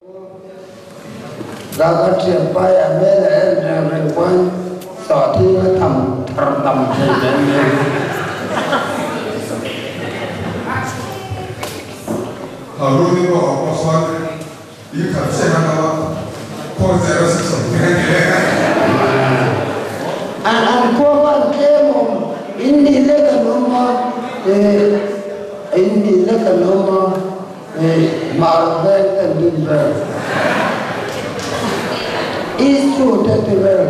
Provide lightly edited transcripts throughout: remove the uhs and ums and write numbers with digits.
เราก็เชื่อไปแม่แต่ในวันสอที่เขาทำใช่ไหมเนี่ยรู้นี่ว่าออกมายิ่งขัดเส้นกันว่าพวกเจ้าสิ่งสมบูรณ์เนี่ยอันพวกมันเจ้าผมอินดีเล็กกันน้องมาอินดีเล็กกันน้องมามาเล่นกันดินเบอร์It's true that they were.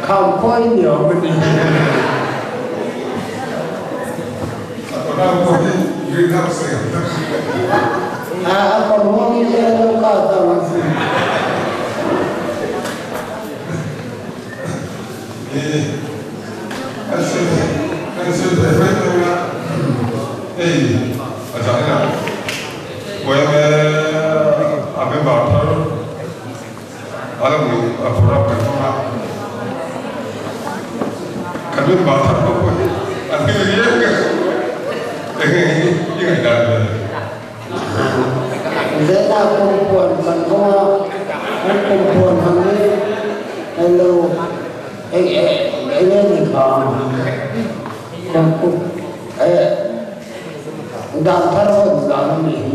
Không có nhiều mình đi. Còn muốn đi xe đâu có tao làm gì. Anh xin thầy phép tôi là ở chỗ này nào quay bên bảo thơ ở đâu mình ở phố rộng này không ạ cần biết bảo thơ không quay anh cứ nghĩ cái ngày đàn rồi dễ nào không buồn mình không buồn hơn đi hello ấy lên thì không đàn thơ hơn đàn mình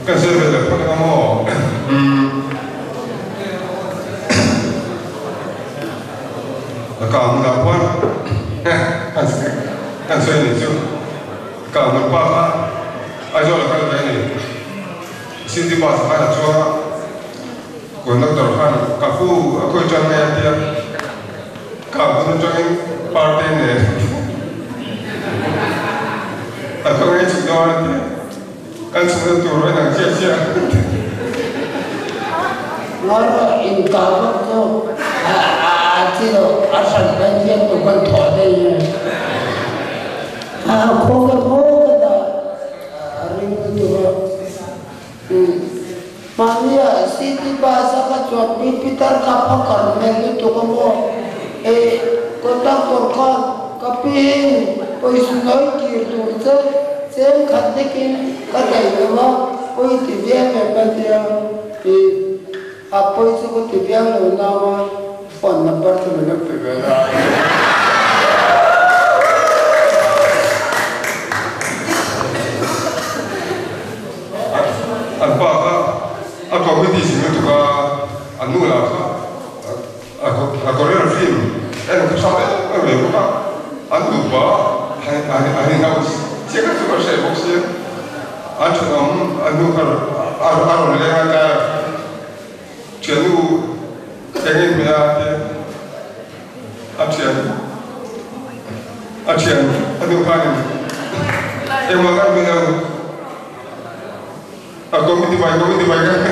cái sự việc là con mò còn là quan anh suy nghĩ chứ còn một ba khác ai cho là cái này xin đi bảo phải là cho của nó đầu hàng cả khu ở khơi trong này thì cả khu trong cái party này ở không ai chịu do thì anh sẽ được tuổi rồi nàng chia nói là in cả không thì nó sản phẩm riêng của con thỏ đây không có bố cái đó riêng của mà bây city bahasa ka chọn đi Peter kapakar mình itu kamu kota korkan kapin oi sungai kirtu sem khadne ki kadai nama oi tibia me patia apa itu ko tibia lo nama phone number tu mana pebera Aku di sini tu anu lah, aku lihat film, aku sampai aku apa, anu hari ngawas, siapa tu saya boxer, anu lihat ada, jenuh, ingin melihat, acian, anu panen, makan minum. Aku minti baik kan?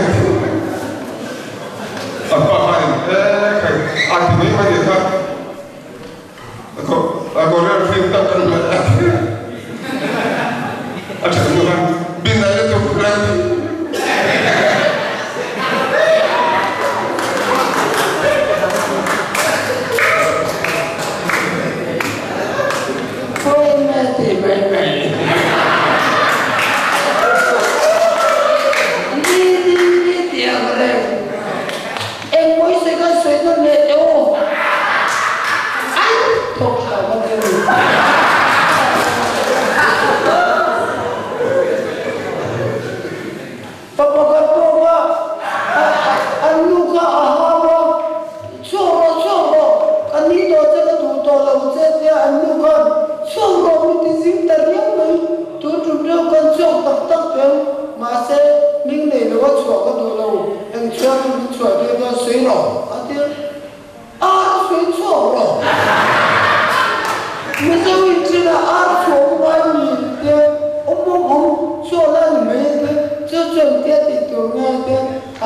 Apa kan? Kan? Aku ni mana kan? Aku lihat film tak kan? Ada tu kan? Bina itu kan? Kau mesti baik-baik.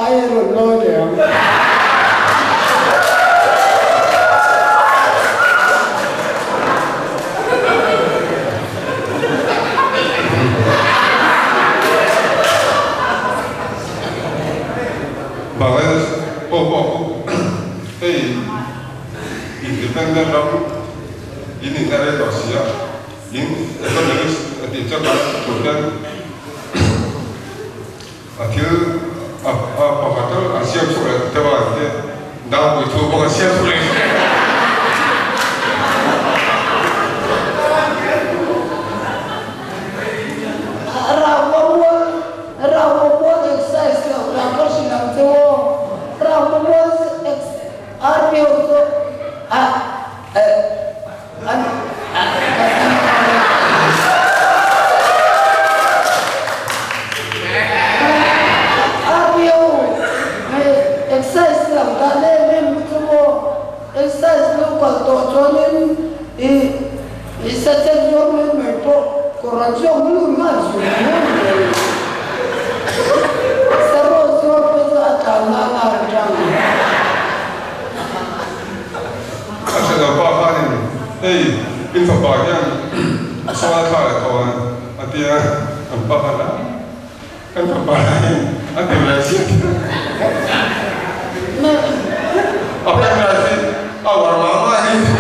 iron lo de Bangladesh independent ini dari Rusia ini ekonomi dicapai kemudian akhir apa kata Asia sudah terbaik dia dah itu bukan Asia sudah rawa exercise lah kalau siapa tu rawa army itu exercise lah kalau memang tu exercise lu kalau tujuan ini setiap jam memang tu korang belum masuk seru tu akan nak jangan Asyik apa ini? Info bagian soal kau kawan, artinya apa pada? Kan apa lain? Apa Malaysia? Apa Malaysia? Awal mama ini.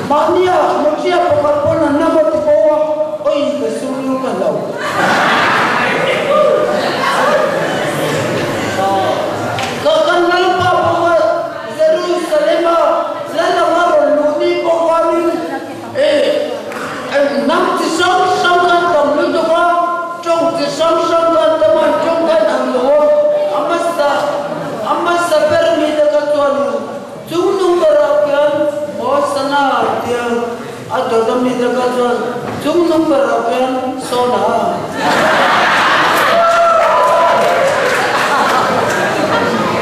Mania, manusia pokok-pokok nama di bawah, oi kesulitan lau. Kakan nampak pokok Jerusalem, lalu orang luni pokok ni, nam disang kan kamu tu kan, jom disang kan teman jom kan anu, amasa permi dekat tuan, jumlah berapian. Sana dia ada demi dekat jumlah berapian sona.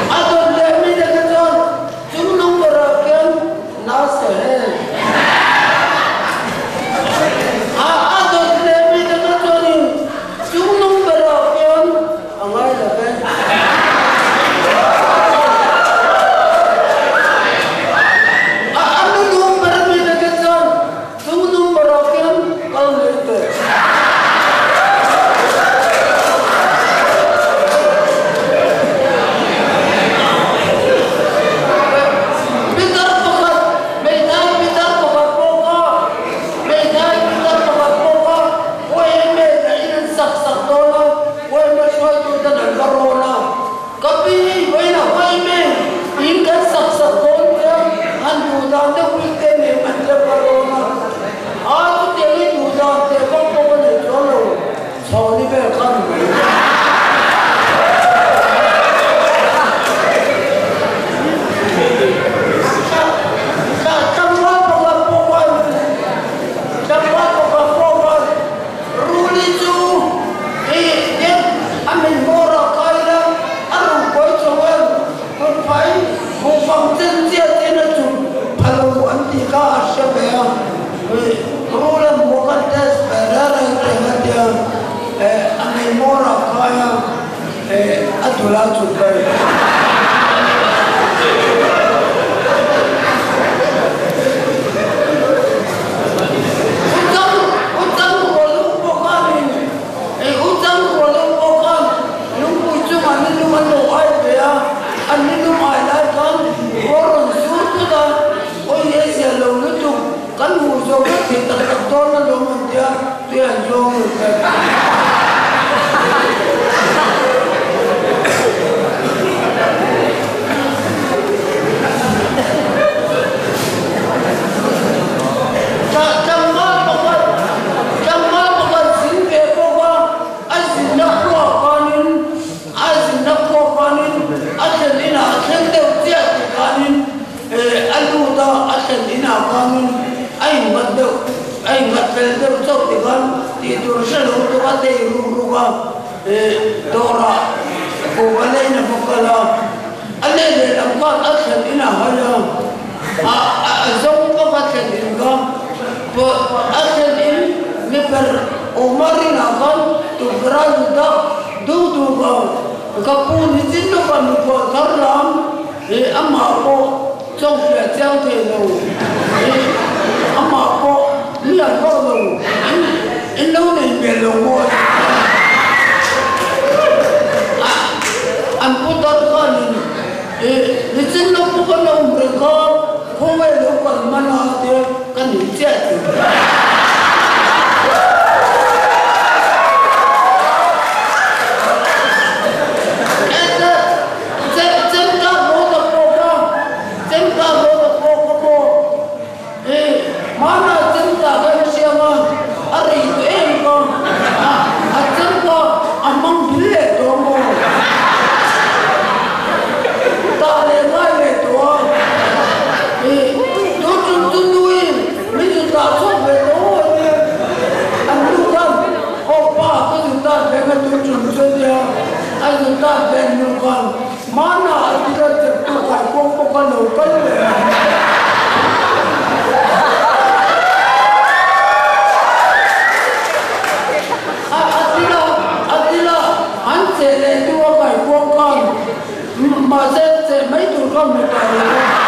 Ada demi dekat jumlah berapian nasi. Ada demi dekat jumlah berapian angai lepas. sau thì con thì tôi sẽ lúc tôi bắt tay ru con Dora cô anh ấy là một cái là anh ấy để làm con ắt sẽ đi nào hay không giống có phát triển gì không và ắt sẽ đi như vậy Umar nào con tụi ra được đủ con các phụ nữ chính nó còn một vợ thở lắm thì âm mà cô trong việc theo thể đầu âm mà cô như là cô đầu anh đâu này về đầu ngồi anh cô tao con thì chính nó cũng có lòng người con không phải lúc còn mà nó thì cái gì chết mana tidak tertukar bukan lokal Atila ansele dua kai bukan masa mai turkan mutare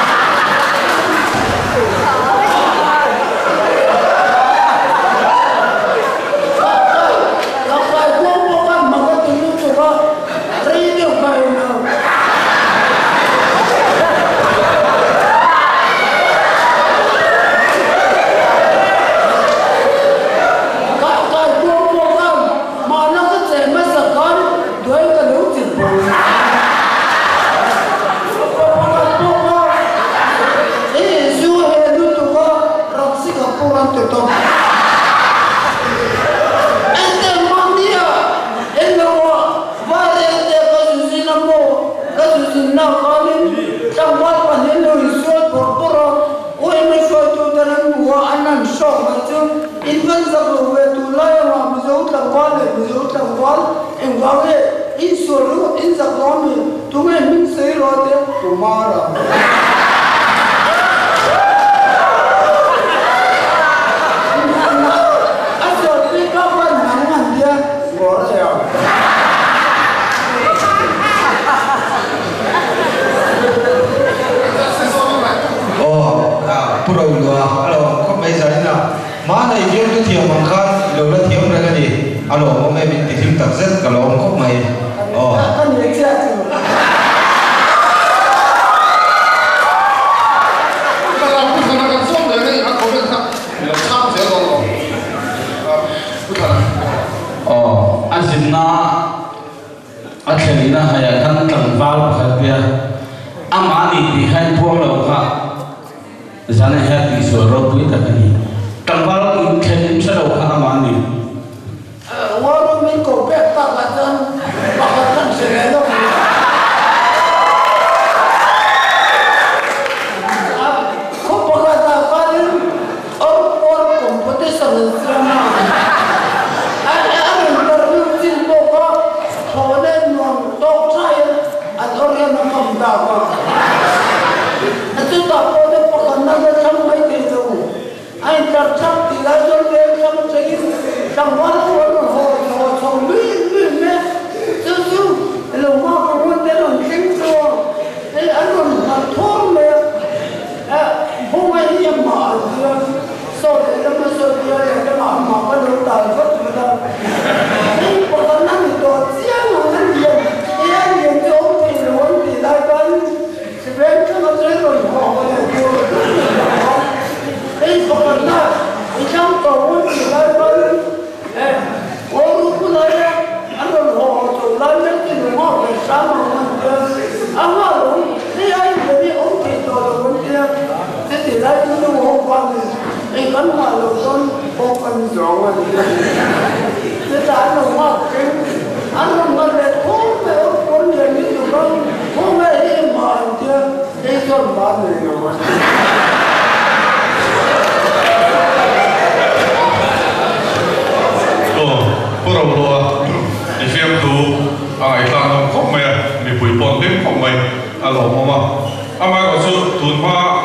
ama có sự thốn hoa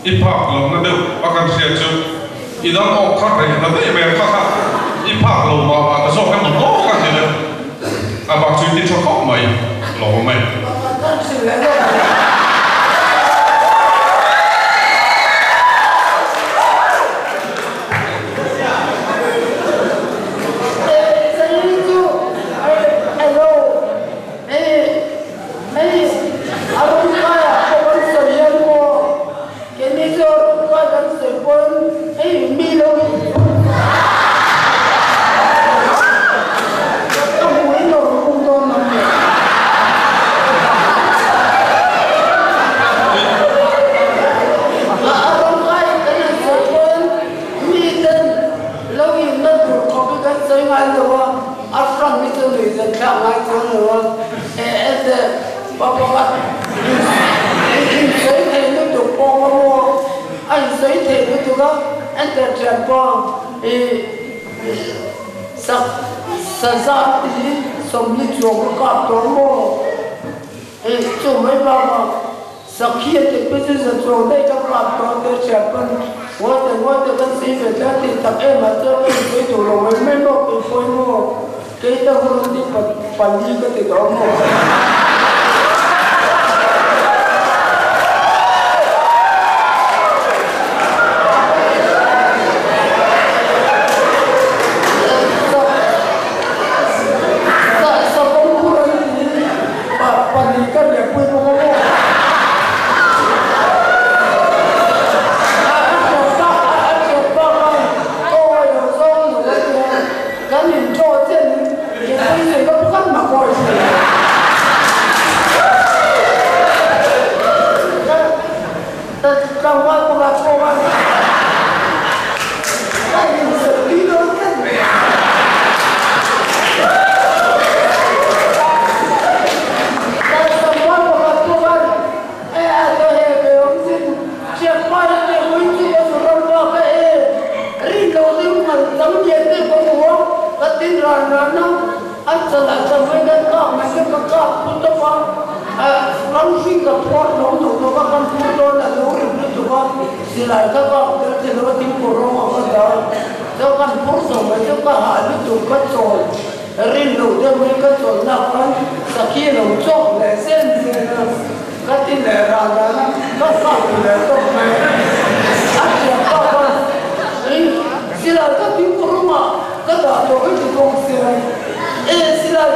ít phạc lồng nó được akan siết chứ ít lắm ốc khác này nó bị mềm khác ít phạc lồng mà cái số cái một lỗ khác như thế bác suy tin cho khó mày lỗ mày Sila